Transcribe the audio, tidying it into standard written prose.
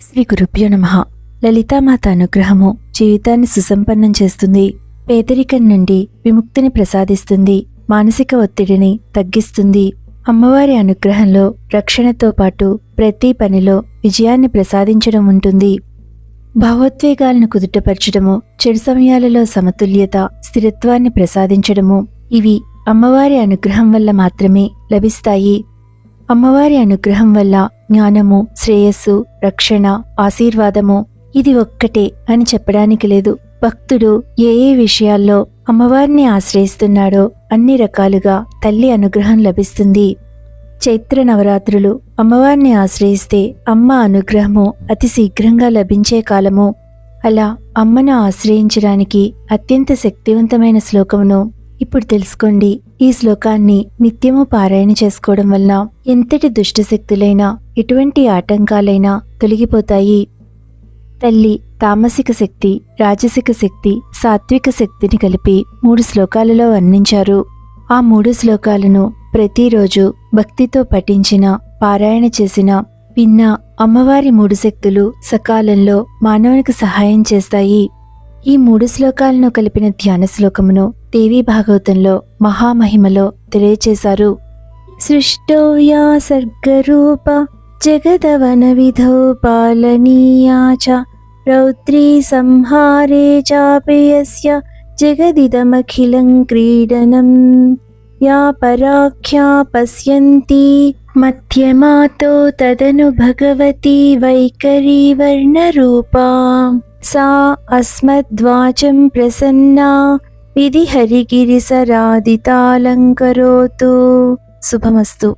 శ్రీ గురుభ్యో నమః. లలితామాత అనుగ్రహము జీవితాన్ని సుసంపన్నం చేస్తుంది. పేదరికం నుండి విముక్తిని ప్రసాదిస్తుంది. మానసిక ఒత్తిడిని తగ్గిస్తుంది. అమ్మవారి అనుగ్రహంలో రక్షణతో పాటు ప్రతి పనిలో విజయాన్ని ప్రసాదించడం ఉంటుంది. భావోద్వేగాలను కుదుటపరచడము, చెడు సమయాలలో సమతుల్యత, స్థిరత్వాన్ని ప్రసాదించడము ఇవి అమ్మవారి అనుగ్రహం వల్ల మాత్రమే లభిస్తాయి. అమ్మవారి అనుగ్రహం వల్ల జ్ఞానము, శ్రేయస్సు, రక్షణ, ఆశీర్వాదము ఇది ఒక్కటే అని చెప్పడానికి లేదు. భక్తుడు ఏ ఏ విషయాల్లో అమ్మవారిని ఆశ్రయిస్తున్నాడో అన్ని రకాలుగా తల్లి అనుగ్రహం లభిస్తుంది. చైత్ర నవరాత్రులు అమ్మవారిని ఆశ్రయిస్తే అమ్మ అనుగ్రహము అతి శీఘ్రంగా లభించే కాలము. అలా అమ్మను ఆశ్రయించడానికి అత్యంత శక్తివంతమైన శ్లోకమును ఇప్పుడు తెలుసుకోండి. ఈ శ్లోకాన్ని నిత్యము పారాయణ చేసుకోవడం వల్ల ఎంతటి దుష్టశక్తులైనా, ఎటువంటి ఆటంకాలైనా తొలగిపోతాయి. తల్లి తామసిక శక్తి, రాజసిక శక్తి, సాత్విక శక్తిని కలిపి 3 శ్లోకాలలో వర్ణించారు. ఆ 3 శ్లోకాలను ప్రతిరోజు భక్తితో పఠించిన, పారాయణ చేసిన, విన్న అమ్మవారి 3 శక్తులు సకాలంలో మానవునికి సహాయం చేస్తాయి. ఈ 3 శ్లోకాలను కలిపిన ధ్యాన శ్లోకమును దేవీ భాగవతంలో మహామహిమలో తెలియచేశారు. సృష్టో యా సర్గరూప జగదవన విధౌ పాలనీయా చ రౌద్రీ సంహారే చాపయస్య జగదిదమఖిలం క్రీడనం యా పరాఖ్యా పశ్యంతి మధ్యమాతో తదను భగవతి వైఖరీ వర్ణరూపా సా అస్మద్వాచం ప్రసన్నా విధి హరిగిరిసరాదితాలంకరోతు. శుభమస్తు.